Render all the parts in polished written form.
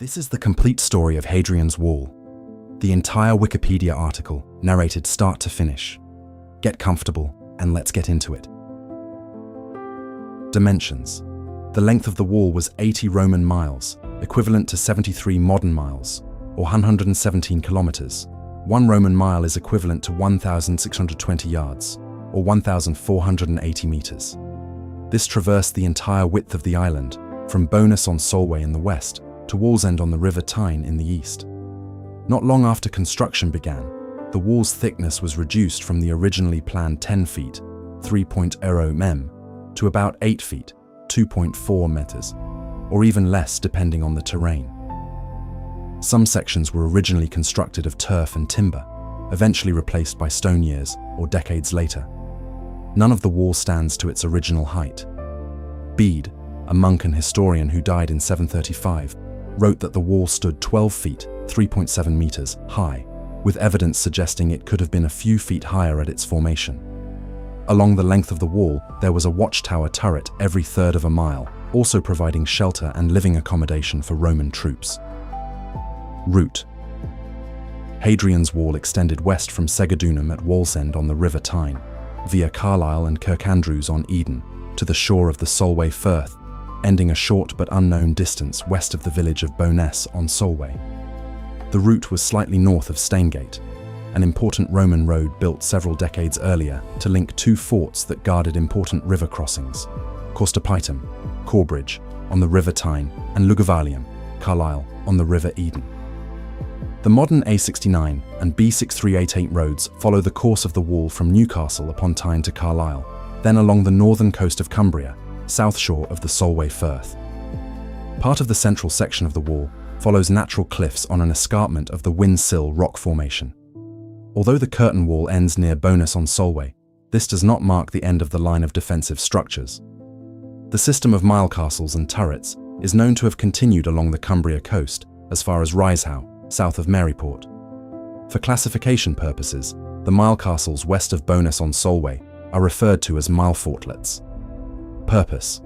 This is the complete story of Hadrian's Wall. The entire Wikipedia article, narrated start to finish. Get comfortable and let's get into it. Dimensions. The length of the wall was 80 Roman miles, equivalent to 73 modern miles, or 117 kilometers. 1 Roman mile is equivalent to 1,620 yards, or 1,480 meters. This traversed the entire width of the island, from Bowness-on-Solway in the west to Wallsend on the River Tyne in the east. Not long after construction began, the wall's thickness was reduced from the originally planned 10 feet, 3.0 mm, to about 8 feet, 2.4 meters, or even less depending on the terrain. Some sections were originally constructed of turf and timber, eventually replaced by stone years or decades later. None of the wall stands to its original height. Bede, a monk and historian who died in 735, wrote that the wall stood 12 feet, 3.7 meters, high, with evidence suggesting it could have been a few feet higher at its formation. Along the length of the wall, there was a watchtower turret every third of a mile, also providing shelter and living accommodation for Roman troops. Route. Hadrian's Wall extended west from Segedunum at Wallsend on the River Tyne, via Carlisle and Kirkandrews on Eden, to the shore of the Solway Firth, ending a short but unknown distance west of the village of Bowness-on-Solway. The route was slightly north of Staingate, an important Roman road built several decades earlier to link two forts that guarded important river crossings, Caustopaitum, Corbridge, on the River Tyne, and Lugavalium, Carlisle, on the River Eden. The modern A69 and B6388 roads follow the course of the wall from Newcastle upon Tyne to Carlisle, then along the northern coast of Cumbria, south shore of the Solway Firth. Part of the central section of the wall follows natural cliffs on an escarpment of the Windsill rock formation. Although the curtain wall ends near Bowness-on-Solway, this does not mark the end of the line of defensive structures. The system of mile castles and turrets is known to have continued along the Cumbria coast as far as Risehow, south of Maryport. For classification purposes, the mile castles west of Bowness-on-Solway are referred to as mile fortlets. Purpose.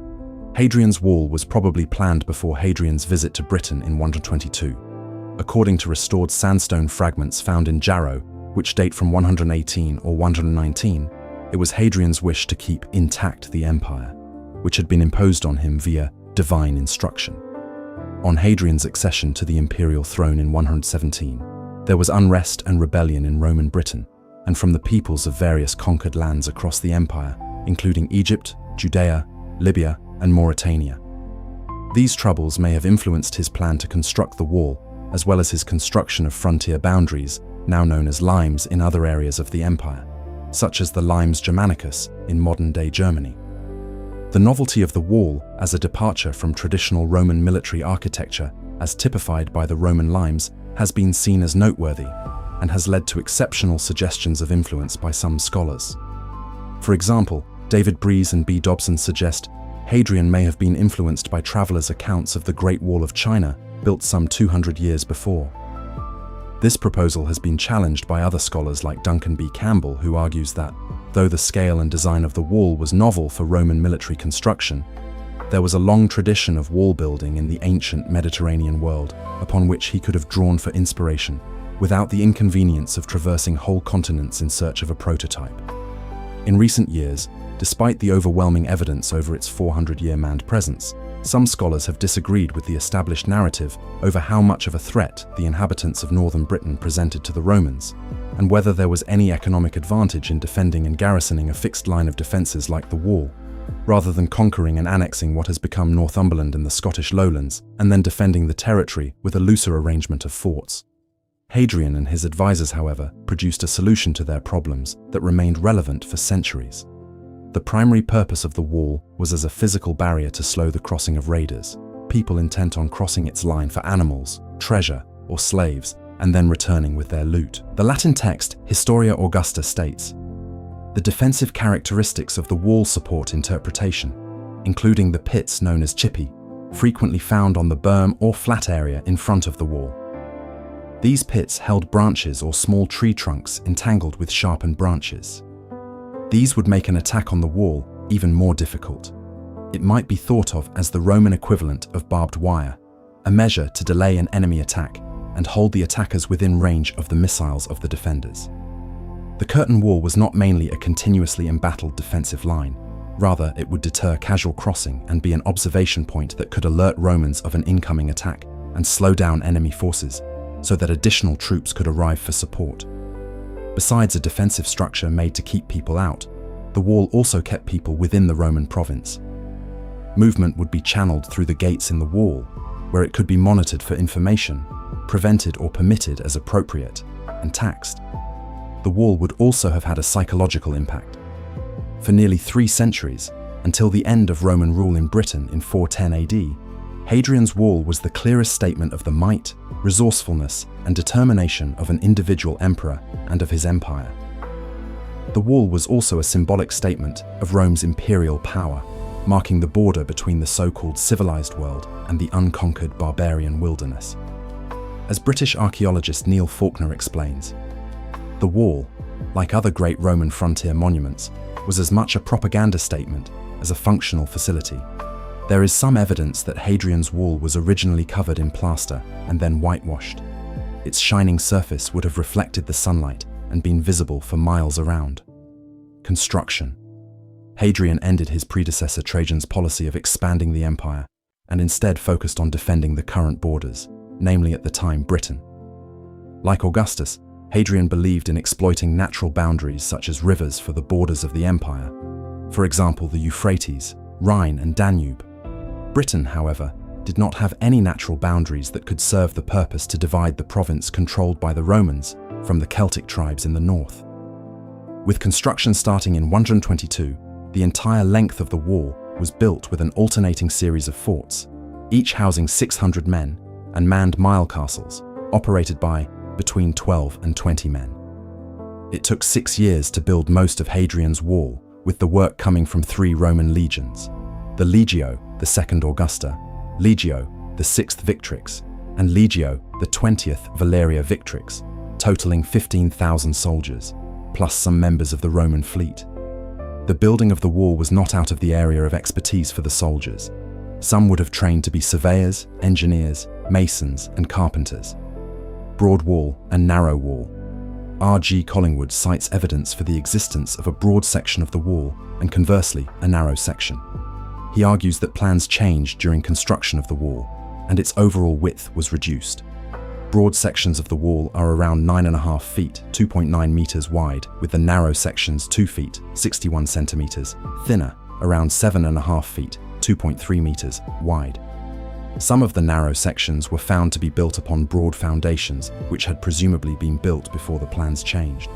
Hadrian's Wall was probably planned before Hadrian's visit to Britain in 122. According to restored sandstone fragments found in Jarrow, which date from 118 or 119, it was Hadrian's wish to keep intact the empire, which had been imposed on him via divine instruction. On Hadrian's accession to the imperial throne in 117, there was unrest and rebellion in Roman Britain, and from the peoples of various conquered lands across the empire, including Egypt, Judea, Libya, and Mauritania. These troubles may have influenced his plan to construct the wall, as well as his construction of frontier boundaries, now known as limes, in other areas of the empire, such as the Limes Germanicus in modern-day Germany. The novelty of the wall as a departure from traditional Roman military architecture, as typified by the Roman limes, has been seen as noteworthy, and has led to exceptional suggestions of influence by some scholars. For example, David Breeze and B. Dobson suggest Hadrian may have been influenced by travelers' accounts of the Great Wall of China, built some 200 years before. This proposal has been challenged by other scholars like Duncan B. Campbell, who argues that, though the scale and design of the wall was novel for Roman military construction, there was a long tradition of wall building in the ancient Mediterranean world upon which he could have drawn for inspiration, without the inconvenience of traversing whole continents in search of a prototype. In recent years, despite the overwhelming evidence over its 400-year manned presence, some scholars have disagreed with the established narrative over how much of a threat the inhabitants of northern Britain presented to the Romans, and whether there was any economic advantage in defending and garrisoning a fixed line of defences like the wall, rather than conquering and annexing what has become Northumberland and the Scottish lowlands, and then defending the territory with a looser arrangement of forts. Hadrian and his advisors, however, produced a solution to their problems that remained relevant for centuries. The primary purpose of the wall was as a physical barrier to slow the crossing of raiders, people intent on crossing its line for animals, treasure, or slaves, and then returning with their loot. The Latin text Historia Augusta states, "The defensive characteristics of the wall support interpretation, including the pits known as cippi, frequently found on the berm or flat area in front of the wall. These pits held branches or small tree trunks entangled with sharpened branches. These would make an attack on the wall even more difficult. It might be thought of as the Roman equivalent of barbed wire, a measure to delay an enemy attack and hold the attackers within range of the missiles of the defenders. The curtain wall was not mainly a continuously embattled defensive line. Rather, it would deter casual crossing and be an observation point that could alert Romans of an incoming attack and slow down enemy forces, so that additional troops could arrive for support. Besides a defensive structure made to keep people out, the wall also kept people within the Roman province. Movement would be channeled through the gates in the wall, where it could be monitored for information, prevented or permitted as appropriate, and taxed. The wall would also have had a psychological impact. For nearly 3 centuries, until the end of Roman rule in Britain in 410 AD, Hadrian's Wall was the clearest statement of the might, resourcefulness, and determination of an individual emperor and of his empire. The wall was also a symbolic statement of Rome's imperial power, marking the border between the so-called civilized world and the unconquered barbarian wilderness. As British archaeologist Neil Faulkner explains, the wall, like other great Roman frontier monuments, was as much a propaganda statement as a functional facility. There is some evidence that Hadrian's Wall was originally covered in plaster and then whitewashed. Its shining surface would have reflected the sunlight and been visible for miles around. Construction. Hadrian ended his predecessor Trajan's policy of expanding the empire and instead focused on defending the current borders, namely at the time Britain. Like Augustus, Hadrian believed in exploiting natural boundaries such as rivers for the borders of the empire, for example the Euphrates, Rhine and Danube. Britain, however, did not have any natural boundaries that could serve the purpose to divide the province controlled by the Romans from the Celtic tribes in the north. With construction starting in 122, the entire length of the wall was built with an alternating series of forts, each housing 600 men, and manned mile castles, operated by between 12 and 20 men. It took 6 years to build most of Hadrian's Wall, with the work coming from 3 Roman legions: the Legio, the 2nd Augusta, Legio, the 6th Victrix, and Legio, the 20th Valeria Victrix, totaling 15,000 soldiers, plus some members of the Roman fleet. The building of the wall was not out of the area of expertise for the soldiers. Some would have trained to be surveyors, engineers, masons, and carpenters. Broad wall and narrow wall. R.G. Collingwood cites evidence for the existence of a broad section of the wall and conversely a narrow section. He argues that plans changed during construction of the wall and its overall width was reduced. Broad sections of the wall are around 9.5 feet, 2.9 meters wide, with the narrow sections 2 feet, 61 centimeters, thinner, around 7.5 feet, 2.3 meters wide. Some of the narrow sections were found to be built upon broad foundations, which had presumably been built before the plans changed.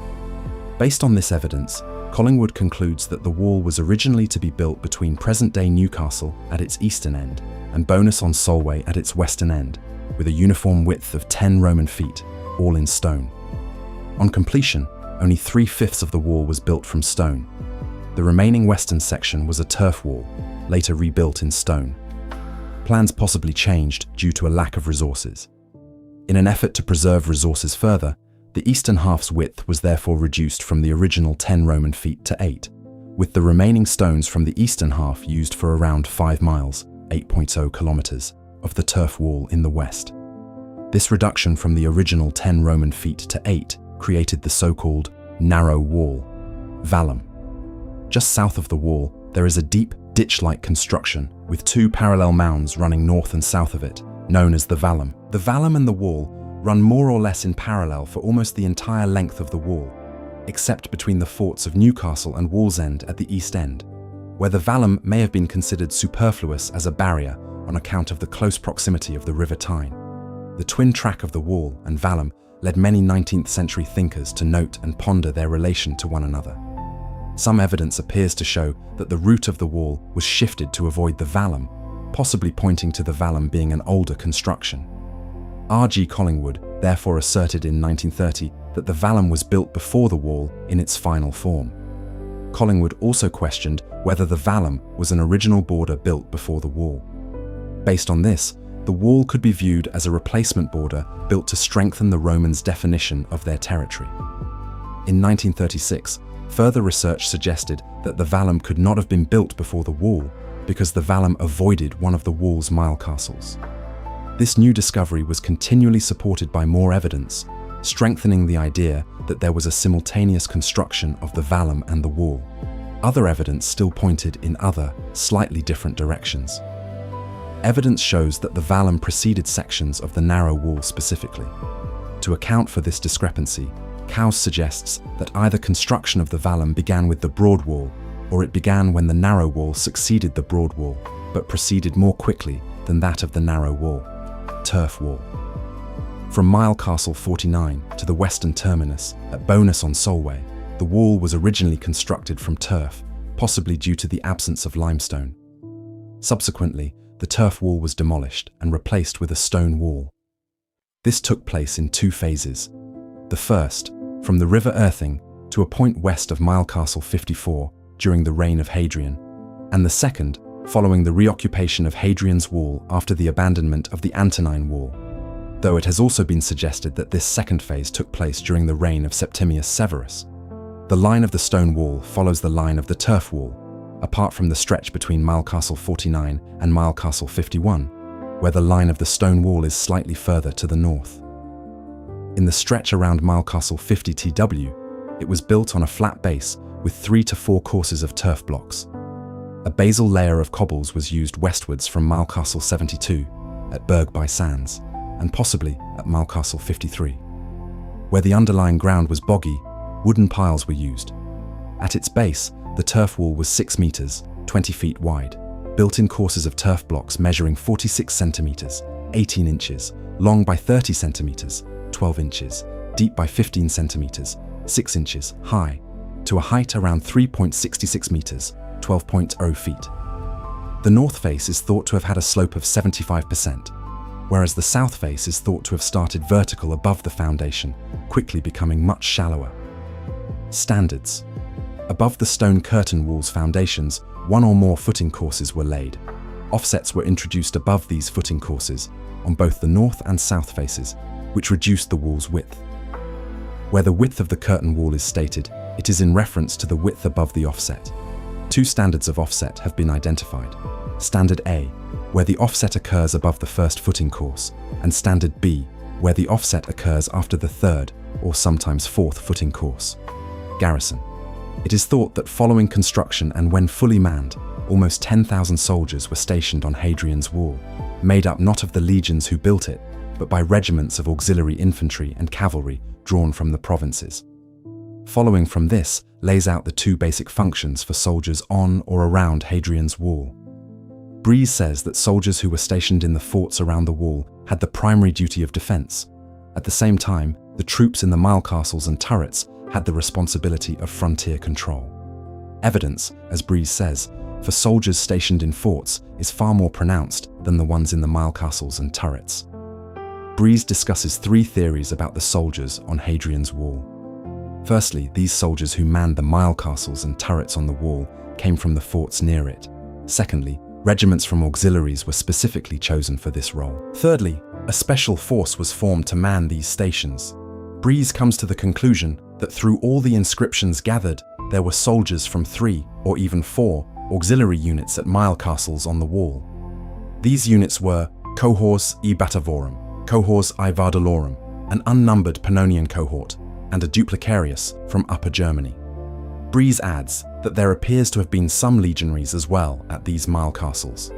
Based on this evidence, Collingwood concludes that the wall was originally to be built between present-day Newcastle at its eastern end and Bowness-on-Solway at its western end, with a uniform width of 10 Roman feet, all in stone. On completion, only 3/5 of the wall was built from stone. The remaining western section was a turf wall, later rebuilt in stone. Plans possibly changed due to a lack of resources. In an effort to preserve resources further, the eastern half's width was therefore reduced from the original 10 Roman feet to 8, with the remaining stones from the eastern half used for around 5 miles, 8.0 kilometers, of the turf wall in the west. This reduction from the original 10 Roman feet to 8 created the so-called narrow wall, Vallum. Just south of the wall, there is a deep, ditch-like construction with 2 parallel mounds running north and south of it, known as the Vallum. The Vallum and the wall run more or less in parallel for almost the entire length of the wall, except between the forts of Newcastle and Wallsend at the east end, where the Vallum may have been considered superfluous as a barrier on account of the close proximity of the River Tyne. The twin track of the wall and Vallum led many 19th century thinkers to note and ponder their relation to one another. Some evidence appears to show that the route of the wall was shifted to avoid the Vallum, possibly pointing to the Vallum being an older construction. R.G. Collingwood therefore asserted in 1930 that the Vallum was built before the wall in its final form. Collingwood also questioned whether the Vallum was an original border built before the wall. Based on this, the wall could be viewed as a replacement border built to strengthen the Romans' definition of their territory. In 1936, further research suggested that the Vallum could not have been built before the wall because the Vallum avoided one of the wall's mile castles. This new discovery was continually supported by more evidence, strengthening the idea that there was a simultaneous construction of the Vallum and the wall. Other evidence still pointed in other, slightly different directions. Evidence shows that the Vallum preceded sections of the narrow wall specifically. To account for this discrepancy, Cowes suggests that either construction of the Vallum began with the broad wall, or it began when the narrow wall succeeded the broad wall, but proceeded more quickly than that of the narrow wall. Turf wall. From Mile Castle 49 to the western terminus at Bowness-on-Solway, the wall was originally constructed from turf, possibly due to the absence of limestone. Subsequently, the turf wall was demolished and replaced with a stone wall. This took place in two phases. The first, from the River Tyne to a point west of Mile Castle 54 during the reign of Hadrian, and the second, following the reoccupation of Hadrian's Wall after the abandonment of the Antonine Wall, though it has also been suggested that this second phase took place during the reign of Septimius Severus. The line of the stone wall follows the line of the turf wall, apart from the stretch between Mile Castle 49 and Mile Castle 51, where the line of the stone wall is slightly further to the north. In the stretch around Mile Castle 50 TW, it was built on a flat base with 3 to 4 courses of turf blocks. A basal layer of cobbles was used westwards from Mile Castle 72 at Berg by Sands, and possibly at Mile Castle 53. Where the underlying ground was boggy, wooden piles were used. At its base, the turf wall was 6 meters, 20 feet wide, built in courses of turf blocks measuring 46 centimeters, 18 inches, long by 30 centimeters, 12 inches, deep by 15 centimeters, 6 inches high, to a height around 3.66 meters, 12.0 feet. The north face is thought to have had a slope of 75%, whereas the south face is thought to have started vertical above the foundation, quickly becoming much shallower. Standards. Above the stone curtain wall's foundations, 1 or more footing courses were laid. Offsets were introduced above these footing courses, on both the north and south faces, which reduced the wall's width. Where the width of the curtain wall is stated, it is in reference to the width above the offset. 2 standards of offset have been identified. Standard A, where the offset occurs above the first footing course, and Standard B, where the offset occurs after the third, or sometimes fourth footing course. Garrison. It is thought that following construction and when fully manned, almost 10,000 soldiers were stationed on Hadrian's Wall, made up not of the legions who built it, but by regiments of auxiliary infantry and cavalry drawn from the provinces. Following from this lays out the 2 basic functions for soldiers on or around Hadrian's Wall. Breeze says that soldiers who were stationed in the forts around the wall had the primary duty of defense. At the same time, the troops in the mile castles and turrets had the responsibility of frontier control. Evidence, as Breeze says, for soldiers stationed in forts is far more pronounced than the ones in the mile castles and turrets. Breeze discusses 3 theories about the soldiers on Hadrian's Wall. Firstly, these soldiers who manned the mile castles and turrets on the wall came from the forts near it. Secondly, regiments from auxiliaries were specifically chosen for this role. Thirdly, a special force was formed to man these stations. Breeze comes to the conclusion that through all the inscriptions gathered, there were soldiers from 3 or even 4 auxiliary units at mile castles on the wall. These units were Cohors I Batavorum, Cohors I Vardalorum, an unnumbered Pannonian cohort, and a Duplicarius from Upper Germany. Breeze adds that there appears to have been some legionaries as well at these mile castles.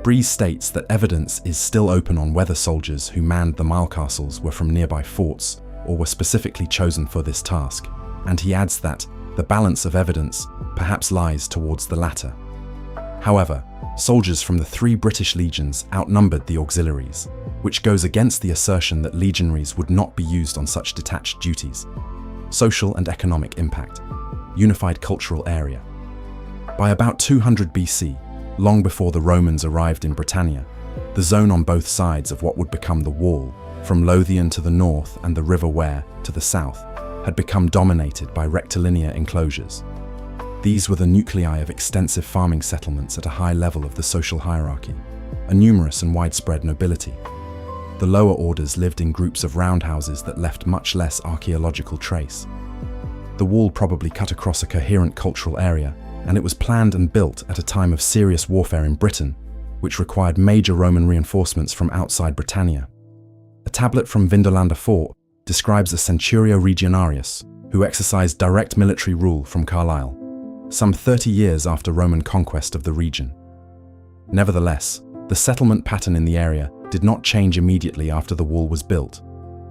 Breeze states that evidence is still open on whether soldiers who manned the mile castles were from nearby forts or were specifically chosen for this task, and he adds that the balance of evidence perhaps lies towards the latter. However, soldiers from the 3 British legions outnumbered the auxiliaries, which goes against the assertion that legionaries would not be used on such detached duties. Social and economic impact. Unified cultural area. By about 200 BC, long before the Romans arrived in Britannia, the zone on both sides of what would become the Wall, from Lothian to the north and the River Wear to the south, had become dominated by rectilinear enclosures. These were the nuclei of extensive farming settlements at a high level of the social hierarchy, a numerous and widespread nobility. The lower orders lived in groups of roundhouses that left much less archaeological trace. The wall probably cut across a coherent cultural area, and it was planned and built at a time of serious warfare in Britain, which required major Roman reinforcements from outside Britannia. A tablet from Vindolanda Fort describes a centurio regionarius who exercised direct military rule from Carlisle, some 30 years after Roman conquest of the region. Nevertheless, the settlement pattern in the area did not change immediately after the wall was built,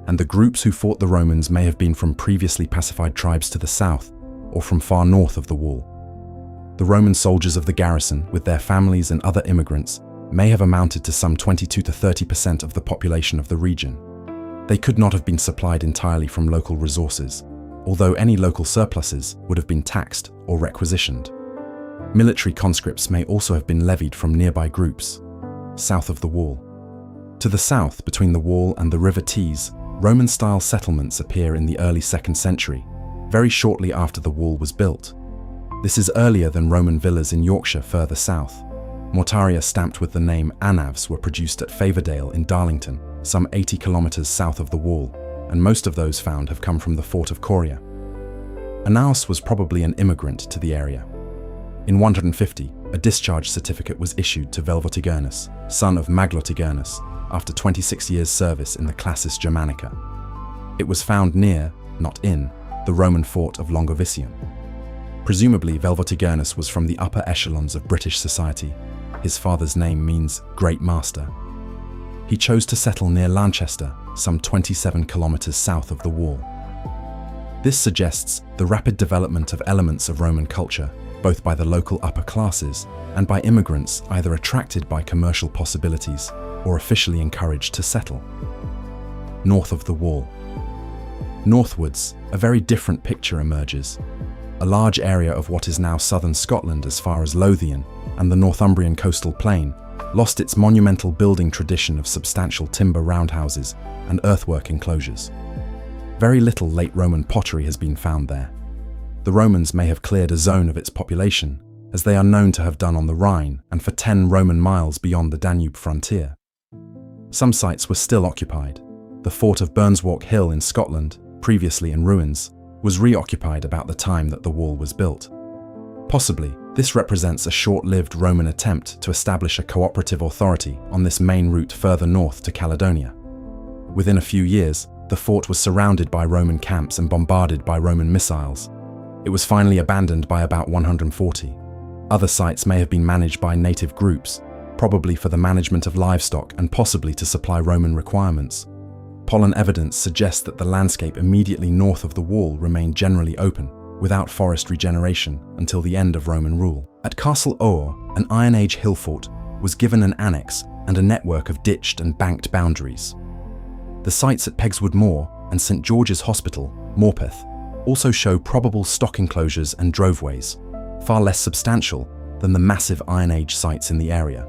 and the groups who fought the Romans may have been from previously pacified tribes to the south or from far north of the wall. The Roman soldiers of the garrison, with their families and other immigrants, may have amounted to some 22 to 30% of the population of the region. They could not have been supplied entirely from local resources, although any local surpluses would have been taxed or requisitioned. Military conscripts may also have been levied from nearby groups, south of the wall. To the south, between the wall and the River Tyne, Roman-style settlements appear in the early 2nd century, very shortly after the wall was built. This is earlier than Roman villas in Yorkshire further south. Mortaria stamped with the name Anavs were produced at Faverdale in Darlington, some 80 kilometres south of the wall, and most of those found have come from the fort of Coria. Anaus was probably an immigrant to the area. In 150, a discharge certificate was issued to Velvotigernus, son of Maglotigernus, after 26 years' service in the Classis Germanica. It was found near, not in, the Roman fort of Longovisium. Presumably, Velvotigernus was from the upper echelons of British society. His father's name means Great Master. He chose to settle near Lanchester, some 27 kilometres south of the wall. This suggests the rapid development of elements of Roman culture, both by the local upper classes and by immigrants either attracted by commercial possibilities or officially encouraged to settle. North of the wall. Northwards, a very different picture emerges. A large area of what is now southern Scotland as far as Lothian and the Northumbrian coastal plain lost its monumental building tradition of substantial timber roundhouses and earthwork enclosures. Very little late Roman pottery has been found there. The Romans may have cleared a zone of its population, as they are known to have done on the Rhine and for 10 Roman miles beyond the Danube frontier. Some sites were still occupied. The fort of Burnswalk Hill in Scotland, previously in ruins, was reoccupied about the time that the wall was built. Possibly, this represents a short-lived Roman attempt to establish a cooperative authority on this main route further north to Caledonia. Within a few years, the fort was surrounded by Roman camps and bombarded by Roman missiles. It was finally abandoned by about 140. Other sites may have been managed by native groups, probably for the management of livestock and possibly to supply Roman requirements. Pollen evidence suggests that the landscape immediately north of the wall remained generally open, without forest regeneration, until the end of Roman rule. At Castle Ower, an Iron Age hill fort was given an annex and a network of ditched and banked boundaries. The sites at Pegswood Moor and St George's Hospital, Morpeth, also show probable stock enclosures and droveways, far less substantial than the massive Iron Age sites in the area.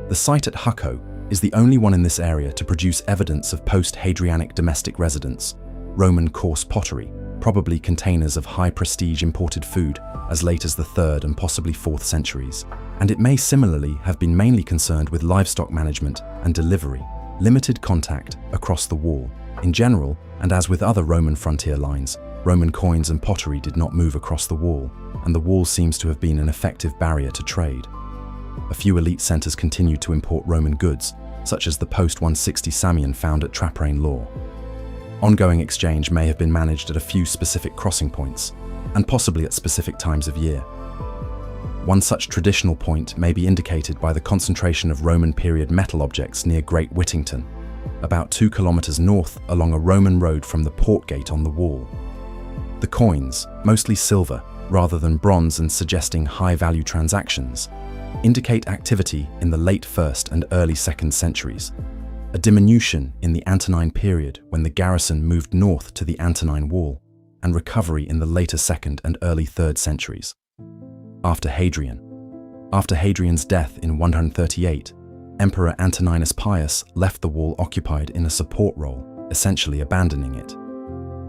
The site at Hucko is the only one in this area to produce evidence of post-Hadrianic domestic residence, Roman coarse pottery, probably containers of high-prestige imported food as late as the 3rd and possibly 4th centuries, and it may similarly have been mainly concerned with livestock management and delivery, limited contact across the wall. In general, and as with other Roman frontier lines, Roman coins and pottery did not move across the wall, and the wall seems to have been an effective barrier to trade. A few elite centres continued to import Roman goods, such as the post-160 Samian found at Traprain Law. Ongoing exchange may have been managed at a few specific crossing points, and possibly at specific times of year. One such traditional point may be indicated by the concentration of Roman period metal objects near Great Whittington, about 2 kilometres north along a Roman road from the port gate on the wall. The coins, mostly silver rather than bronze and suggesting high-value transactions, indicate activity in the late 1st and early 2nd centuries, a diminution in the Antonine period when the garrison moved north to the Antonine Wall, and recovery in the later 2nd and early 3rd centuries. After Hadrian's death in 138, Emperor Antoninus Pius left the wall occupied in a support role, essentially abandoning it.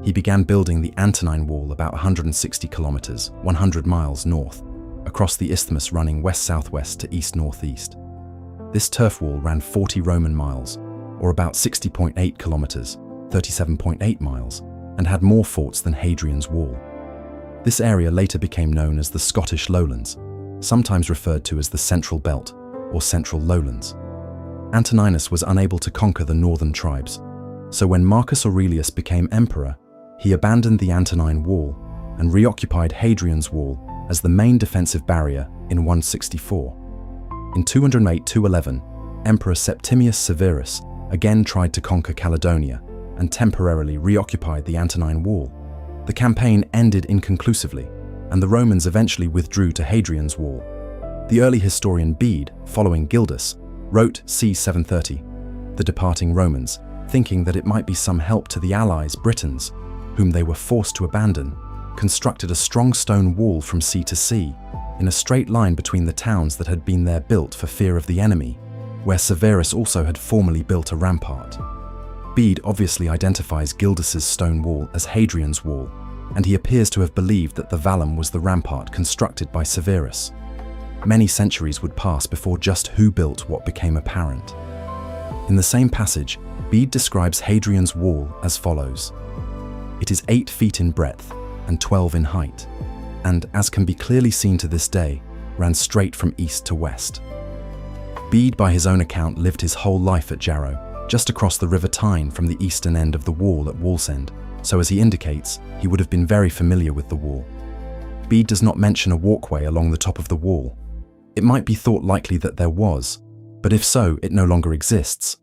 He began building the Antonine Wall about 160 kilometers, 100 miles north, across the isthmus running west-southwest to east-northeast. This turf wall ran 40 Roman miles, or about 60.8 kilometers, 37.8 miles, and had more forts than Hadrian's Wall. This area later became known as the Scottish Lowlands, sometimes referred to as the Central Belt, or central lowlands. Antoninus was unable to conquer the northern tribes, so when Marcus Aurelius became emperor, he abandoned the Antonine Wall and reoccupied Hadrian's Wall as the main defensive barrier in 164. In 208–211, Emperor Septimius Severus again tried to conquer Caledonia and temporarily reoccupied the Antonine Wall. The campaign ended inconclusively, and the Romans eventually withdrew to Hadrian's Wall. The early historian Bede, following Gildas, wrote c. 730, the departing Romans, thinking that it might be some help to the allies, Britons, whom they were forced to abandon, constructed a strong stone wall from sea to sea, in a straight line between the towns that had been there built for fear of the enemy, where Severus also had formerly built a rampart. Bede obviously identifies Gildas's stone wall as Hadrian's Wall, and he appears to have believed that the Vallum was the rampart constructed by Severus. Many centuries would pass before just who built what became apparent. In the same passage, Bede describes Hadrian's Wall as follows. It is 8 feet in breadth and 12 in height, and, as can be clearly seen to this day, ran straight from east to west. Bede, by his own account, lived his whole life at Jarrow, just across the River Tyne from the eastern end of the wall at Wallsend, so as he indicates, he would have been very familiar with the wall. Bede does not mention a walkway along the top of the wall. It might be thought likely that there was, but if so, it no longer exists.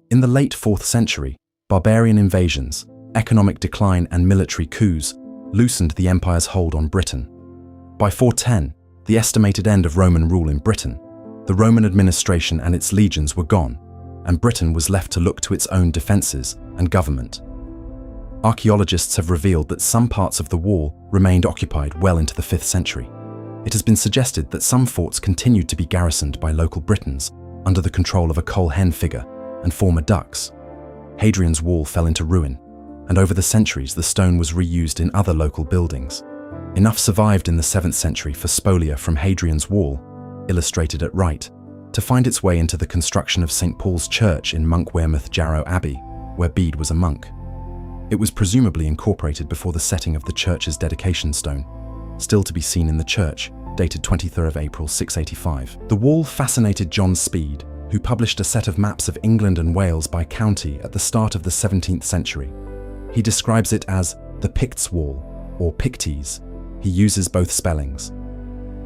In the late 4th century, barbarian invasions, economic decline and military coups loosened the empire's hold on Britain. By 410, the estimated end of Roman rule in Britain, the Roman administration and its legions were gone, and Britain was left to look to its own defences and government. Archaeologists have revealed that some parts of the wall remained occupied well into the 5th century. It has been suggested that some forts continued to be garrisoned by local Britons under the control of a coal hen figure and former ducks. Hadrian's Wall fell into ruin, and over the centuries the stone was reused in other local buildings. Enough survived in the 7th century for spolia from Hadrian's Wall, illustrated at right, to find its way into the construction of St. Paul's Church in Monk Wearmouth Jarrow Abbey, where Bede was a monk. It was presumably incorporated before the setting of the church's dedication stone, still to be seen in the church, dated 23rd of April 685. The wall fascinated John Speed, who published a set of maps of England and Wales by county at the start of the 17th century. He describes it as the Picts' Wall, or Pictes. He uses both spellings.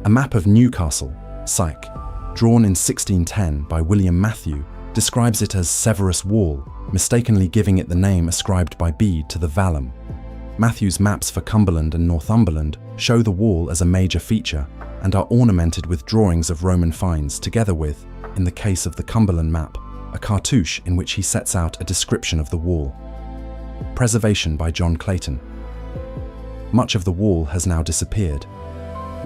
A map of Newcastle, Syke, drawn in 1610 by William Matthew, describes it as Severus Wall, mistakenly giving it the name ascribed by Bede to the Vallum. Matthew's maps for Cumberland and Northumberland show the wall as a major feature and are ornamented with drawings of Roman finds, together with, in the case of the Cumberland map, a cartouche in which he sets out a description of the wall. Preservation by John Clayton. Much of the wall has now disappeared.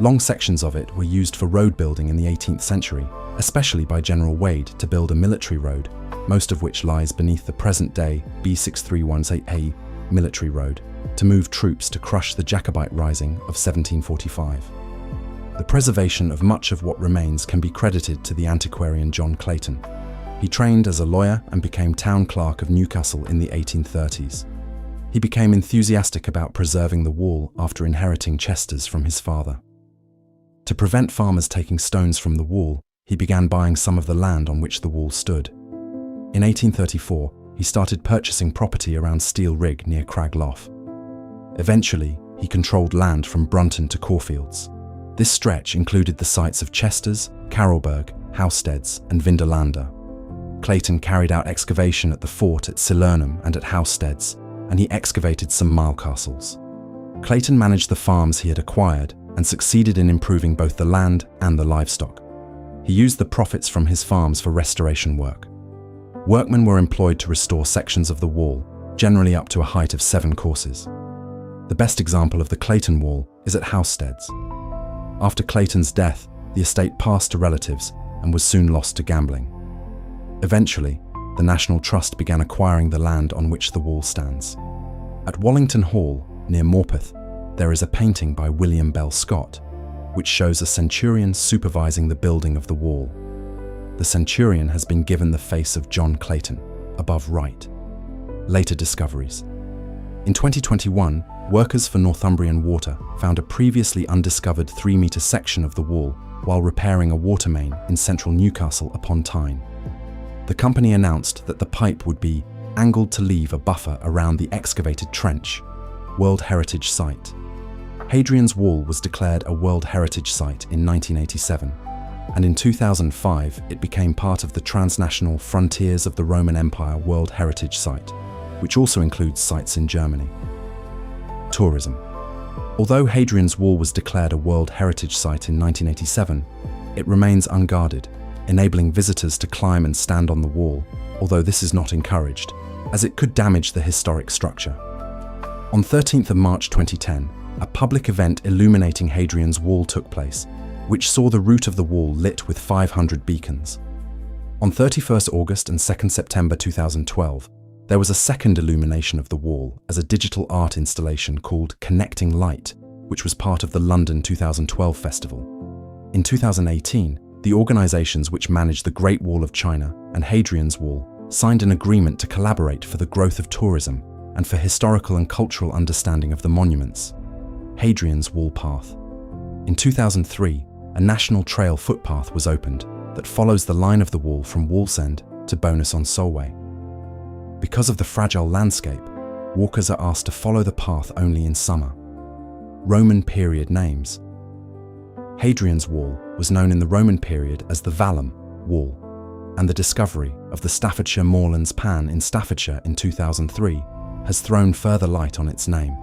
Long sections of it were used for road building in the 18th century, especially by General Wade to build a military road, most of which lies beneath the present-day B6318A military road, to move troops to crush the Jacobite Rising of 1745. The preservation of much of what remains can be credited to the antiquarian John Clayton. He trained as a lawyer and became town clerk of Newcastle in the 1830s. He became enthusiastic about preserving the wall after inheriting Chesters from his father. To prevent farmers taking stones from the wall, he began buying some of the land on which the wall stood. In 1834, he started purchasing property around Steel Rig near Craglough. Eventually, he controlled land from Brunton to Caulfields. This stretch included the sites of Chesters, Carrollburg, Housesteads and Vindolanda. Clayton carried out excavation at the fort at Silurnum and at Housesteads, and he excavated some mile castles. Clayton managed the farms he had acquired and succeeded in improving both the land and the livestock. He used the profits from his farms for restoration work. Workmen were employed to restore sections of the wall, generally up to a height of 7 courses. The best example of the Clayton Wall is at Housesteads. After Clayton's death, the estate passed to relatives and was soon lost to gambling. Eventually, the National Trust began acquiring the land on which the wall stands. At Wallington Hall, near Morpeth, there is a painting by William Bell Scott, which shows a centurion supervising the building of the wall. The centurion has been given the face of John Clayton, above right. Later discoveries. In 2021, workers for Northumbrian Water found a previously undiscovered 3-metre section of the wall while repairing a water main in central Newcastle upon Tyne. The company announced that the pipe would be angled to leave a buffer around the excavated trench, World Heritage Site. Hadrian's Wall was declared a World Heritage Site in 1987, and in 2005 it became part of the transnational Frontiers of the Roman Empire World Heritage Site, which also includes sites in Germany. Tourism. Although Hadrian's Wall was declared a World Heritage Site in 1987, it remains unguarded, enabling visitors to climb and stand on the wall, although this is not encouraged, as it could damage the historic structure. On 13th of March 2010, a public event illuminating Hadrian's Wall took place, which saw the root of the wall lit with 500 beacons. On 31st August and 2nd September 2012, there was a second illumination of the wall as a digital art installation called Connecting Light, which was part of the London 2012 festival. In 2018, the organisations which manage the Great Wall of China and Hadrian's Wall signed an agreement to collaborate for the growth of tourism and for historical and cultural understanding of the monuments. Hadrian's Wall Path. In 2003, a national trail footpath was opened that follows the line of the wall from Wallsend to Bowness-on-Solway. Because of the fragile landscape, walkers are asked to follow the path only in summer. Roman period names. Hadrian's Wall was known in the Roman period as the Vallum Wall, and the discovery of the Staffordshire Moorlands Pan in Staffordshire in 2003 has thrown further light on its name.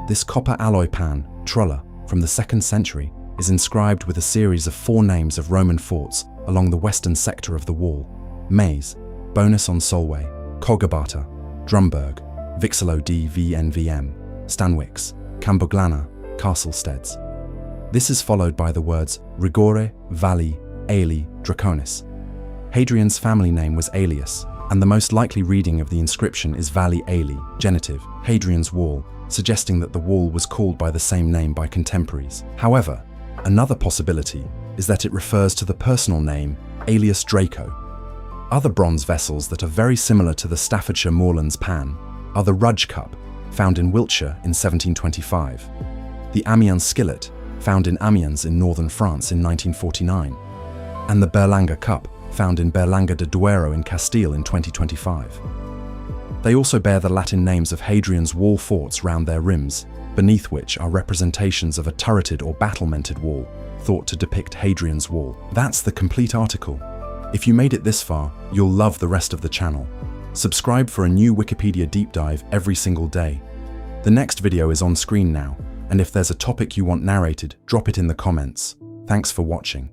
This copper alloy pan, trulla, from the 2nd century, is inscribed with a series of 4 names of Roman forts along the western sector of the wall: Maze, Bowness-on-Solway, Cogabata, Drumburg, Vixelo DVNVM, Stanwix, Camboglana, Castlesteads. This is followed by the words Rigore, Valli, Aeli, Draconis. Hadrian's family name was Aelius, and the most likely reading of the inscription is Valli Aeli, genitive, Hadrian's Wall, suggesting that the wall was called by the same name by contemporaries. However, another possibility is that it refers to the personal name Aelius Draco. Other bronze vessels that are very similar to the Staffordshire Moorlands Pan are the Rudge Cup, found in Wiltshire in 1725, the Amiens Skillet, found in Amiens in northern France in 1949, and the Berlanga Cup, found in Berlanga de Duero in Castile in 2025. They also bear the Latin names of Hadrian's Wall forts round their rims, beneath which are representations of a turreted or battlemented wall, thought to depict Hadrian's Wall. That's the complete article. If you made it this far, you'll love the rest of the channel. Subscribe for a new Wikipedia deep dive every single day. The next video is on screen now, and if there's a topic you want narrated, drop it in the comments. Thanks for watching.